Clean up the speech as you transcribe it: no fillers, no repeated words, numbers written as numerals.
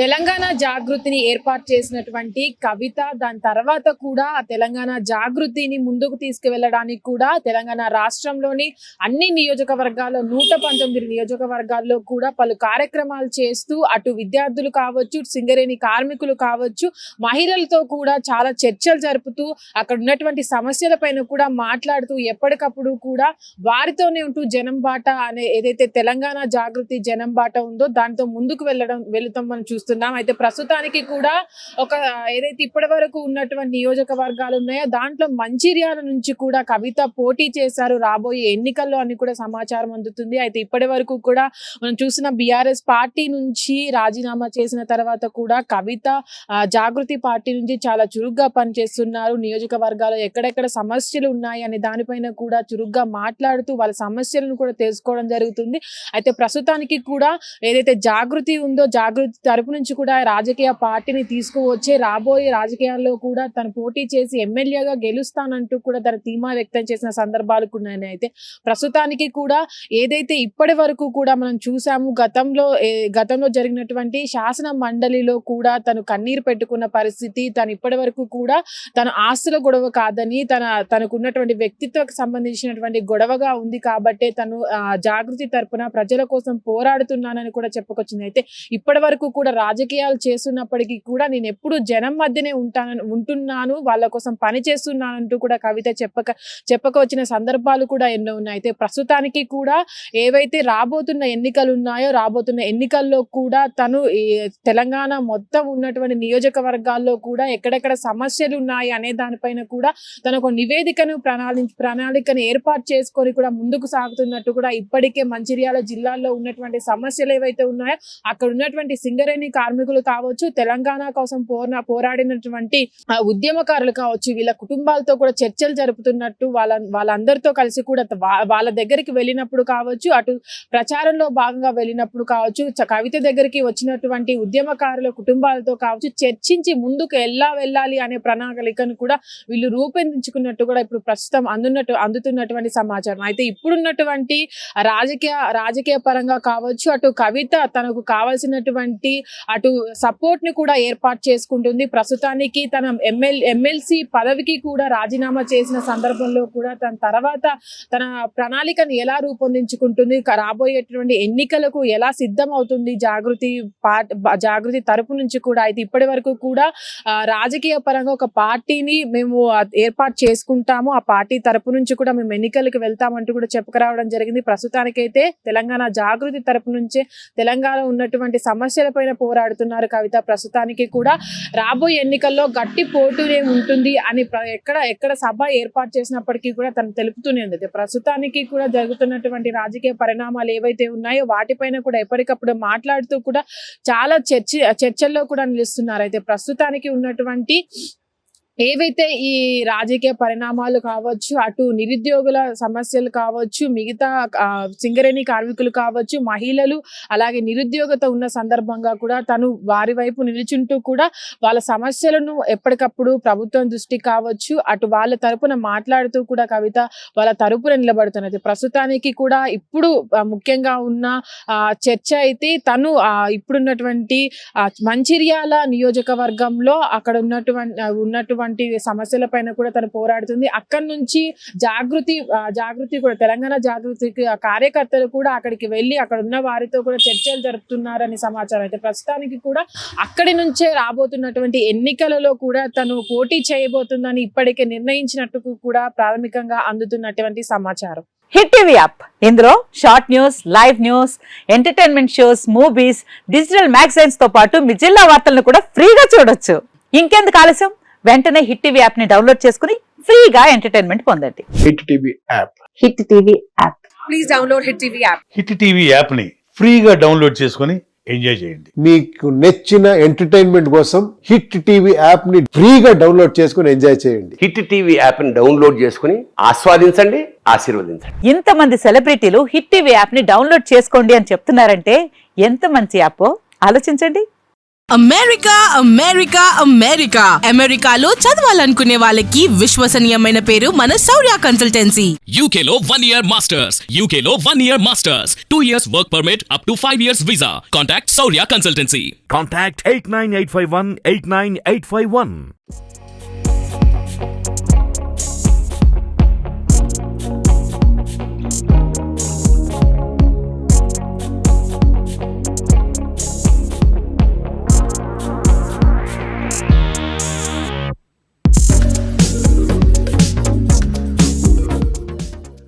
తెలంగాణ జాగృతిని ఏర్పాటు చేసినటువంటి కవిత దాని తర్వాత కూడా తెలంగాణ జాగృతిని ముందుకు తీసుకువెళ్ళడానికి కూడా తెలంగాణ రాష్ట్రంలోని అన్ని నియోజకవర్గాల్లో 119 నియోజకవర్గాల్లో కూడా పలు కార్యక్రమాలు చేస్తూ అటు విద్యార్థులు కావచ్చు, సింగరేణి కార్మికులు కావచ్చు, మహిళలతో కూడా చాలా చర్చలు జరుపుతూ అక్కడ ఉన్నటువంటి సమస్యలపైన కూడా మాట్లాడుతూ ఎప్పటికప్పుడు కూడా వారితోనే ఉంటూ జనం బాట అనే ఏదైతే తెలంగాణ జాగృతి జనం బాట ఉందో దాంతో ముందుకు వెళుతాం మనం చూస్తున్నాం. అయితే ప్రస్తుతానికి కూడా ఒక ఏదైతే ఇప్పటి వరకు ఉన్నటువంటి నియోజకవర్గాలు ఉన్నాయో దాంట్లో మంచిర్యాల నుంచి కూడా కవిత పోటీ చేశారు రాబోయే ఎన్నికల్లో అని కూడా సమాచారం అందుతుంది. అయితే ఇప్పటి వరకు కూడా మనం చూసిన బీఆర్ఎస్ పార్టీ నుంచి రాజీనామా చేసిన తర్వాత కూడా కవిత జాగృతి పార్టీ నుంచి చాలా చురుగ్గా పనిచేస్తున్నారు. నియోజకవర్గాల్లో ఎక్కడెక్కడ సమస్యలు ఉన్నాయి అనే దానిపైన కూడా చురుగ్గా మాట్లాడుతూ వాళ్ళ సమస్యలను కూడా తెలుసుకోవడం జరుగుతుంది. అయితే ప్రస్తుతానికి కూడా ఏదైతే జాగృతి ఉందో జాగృతి తరపు నుంచి కూడా రాజకీయ పార్టీని తీసుకువచ్చే రాబోయే రాజకీయాల్లో కూడా తను పోటీ చేసి ఎమ్మెల్యేగా గెలుస్తానంటూ కూడా తన ధీమా వ్యక్తం చేసిన సందర్భాలు ఉన్నాయి. అయితే ప్రస్తుతానికి కూడా ఏదైతే ఇప్పటి వరకు కూడా మనం చూసాము గతంలో జరిగినటువంటి శాసన మండలిలో కూడా తను కన్నీరు పెట్టుకున్న పరిస్థితి, తను ఇప్పటి వరకు కూడా తన ఆస్తుల గొడవ కాదని తనకున్నటువంటి వ్యక్తిత్వకు సంబంధించినటువంటి గొడవగా ఉంది కాబట్టి తను జాగృతి తరపున ప్రజల కోసం పోరాడుతున్నానని కూడా చెప్పుకొచ్చింది. అయితే ఇప్పటి వరకు కూడా రాజకీయాలు చేస్తున్నప్పటికీ కూడా నేను ఎప్పుడు జనం మధ్యనే ఉంటున్నాను, వాళ్ళ కోసం పని చేస్తున్నానంటూ కూడా కవిత చెప్పక వచ్చిన సందర్భాలు కూడా ఎన్నో ఉన్నాయి. అయితే ప్రస్తుతానికి కూడా ఏవైతే రాబోతున్న ఎన్నికలు ఉన్నాయో రాబోతున్న ఎన్నికల్లో కూడా తను తెలంగాణ మొత్తం ఉన్నటువంటి నియోజకవర్గాల్లో కూడా ఎక్కడెక్కడ సమస్యలు ఉన్నాయి అనే దానిపైన కూడా తను ఒక నివేదికను ప్రణాళికను ఏర్పాటు చేసుకొని కూడా ముందుకు సాగుతున్నట్టు కూడా ఇప్పటికే మంచిర్యాల జిల్లాలో ఉన్నటువంటి సమస్యలు ఏవైతే ఉన్నాయో అక్కడ ఉన్నటువంటి సింగరేణి కార్మికులు కావచ్చు, తెలంగాణ కోసం పోరాడినటువంటి ఉద్యమకారులు కావచ్చు, వీళ్ళ కుటుంబాలతో కూడా చర్చలు జరుపుతున్నట్టు వాళ్ళందరితో కలిసి కూడా వాళ్ళ దగ్గరికి వెళ్ళినప్పుడు కావచ్చు, అటు ప్రచారంలో భాగంగా వెళ్ళినప్పుడు కావచ్చు, కవిత దగ్గరికి వచ్చినటువంటి ఉద్యమకారుల కుటుంబాలతో కావచ్చు చర్చించి ముందుకు వెళ్ళాలి అనే ప్రణాళికను కూడా వీళ్ళు రూపొందించుకున్నట్టు కూడా ఇప్పుడు ప్రస్తుతం అందుతున్నటువంటి సమాచారం. అయితే ఇప్పుడున్నటువంటి రాజకీయ పరంగా కావచ్చు, అటు కవిత తనకు కావాల్సినటువంటి అటు సపోర్ట్ ని కూడా ఏర్పాటు చేసుకుంటుంది. ప్రస్తుతానికి తన ఎమ్మెల్సీ పదవికి కూడా రాజీనామా చేసిన సందర్భంలో కూడా తన తర్వాత తన ప్రణాళికను ఎలా రూపొందించుకుంటుంది, రాబోయేటువంటి ఎన్నికలకు ఎలా సిద్ధం అవుతుంది జాగృతి తరపు నుంచి కూడా. అయితే ఇప్పటి వరకు కూడా రాజకీయ పరంగా ఒక పార్టీని మేము ఏర్పాటు చేసుకుంటాము, ఆ పార్టీ తరపు నుంచి కూడా మేము ఎన్నికలకు వెళ్తామంటూ కూడా చెప్పుకురావడం జరిగింది. ప్రస్తుతానికైతే తెలంగాణ జాగృతి తరపు నుంచే తెలంగాణ ఉన్నటువంటి సమస్యలపైన పోరాడుతున్నారు కవిత. ప్రస్తుతానికి కూడా రాబోయే ఎన్నికల్లో గట్టి పోటీనే ఉంటుంది అని ఎక్కడ సభ ఏర్పాటు చేసినప్పటికీ కూడా తను తెలుపుతూనే ఉంది. ప్రస్తుతానికి కూడా జరుగుతున్నటువంటి రాజకీయ పరిణామాలు ఏవైతే ఉన్నాయో వాటిపైన కూడా ఎప్పటికప్పుడు మాట్లాడుతూ కూడా చాలా చర్చల్లో కూడా నిలుస్తున్నారు. అయితే ప్రస్తుతానికి ఉన్నటువంటి ఏవైతే ఈ రాజకీయ పరిణామాలు కావచ్చు, అటు నిరుద్యోగుల సమస్యలు కావచ్చు, మిగతా సింగరేణి కార్మికులు కావచ్చు, మహిళలు అలాగే నిరుద్యోగత ఉన్న సందర్భంగా కూడా తను వారి వైపు నిలుచుంటూ కూడా వాళ్ళ సమస్యలను ఎప్పటికప్పుడు ప్రభుత్వం దృష్టి కావచ్చు అటు వాళ్ళ తరపున మాట్లాడుతూ కూడా కవిత వాళ్ళ తరపున నిలబడుతున్నది. ప్రస్తుతానికి కూడా ఇప్పుడు ముఖ్యంగా ఉన్న చర్చ అయితే తను ఇప్పుడున్నటువంటి మంచిర్యాల నియోజకవర్గంలో అక్కడ ఉన్నటువంటి సమస్యల పైన కూడా తను పోరాడుతుంది. అక్కడి నుంచి జాగృతి కూడా తెలంగాణ జాగృతి కార్యకర్తలు కూడా అక్కడికి వెళ్ళి అక్కడ ఉన్న వారితో కూడా చర్చలు జరుపుతున్నారని సమాచారం. అయితే ప్రస్తుతానికి కూడా అక్కడి నుంచే రాబోతున్నటువంటి ఎన్నికలలో కూడా తను పోటీ చేయబోతుందని ఇప్పటికే నిర్ణయించినట్టు కూడా ప్రాథమికంగా అందుతున్నటువంటి సమాచారం. హిట్ టీవీ యాప్ ఇందులో short news, live news, entertainment shows, movies, digital magazines తో పాటు మీ జిల్లా వార్తలను కూడా ఫ్రీగా చూడొచ్చు. ఇంకెందుకు ఆలస్యం, వెంటనే హిట్ టీవీ యాప్ ని డౌన్లోడ్ చేసుకుని ఫ్రీగా ఎంటర్టైన్మెంట్ పొందండి. Hit TV app. Hit TV app. Please download hit TV app. Hit TV app ని ఫ్రీగా డౌన్లోడ్ చేసుకుని ఎంజాయ్ చేయండి. మీకు నచ్చిన ఎంటర్టైన్మెంట్ కోసం హిట్ టీవీ యాప్ ని ఫ్రీగా డౌన్లోడ్ చేసుకుని ఎంజాయ్ చేయండి. హిట్ టీవీ యాప్ ని డౌన్లోడ్ చేసుకుని ఆస్వాదించండి, ఆశీర్వదించండి. ఇంతమంది సెలబ్రిటీలు హిట్ టీవీ యాప్ ని డౌన్లోడ్ చేసుకోండి అని చెప్తున్నారంటే ఎంత మంచి యాప్ ఆలోచించండి. అమెరికా అమెరికా అమెరికా అమెరికాలో చదవాలనుకునే వాళ్ళకి విశ్వసనీయమైన పేరు మన శౌర్య consultancy. UK Law 1 Year Masters. UK Law 1 Year Masters. 2 years work permit up to 5 years visa. Contact Saurya Consultancy. Contact 89851 89851.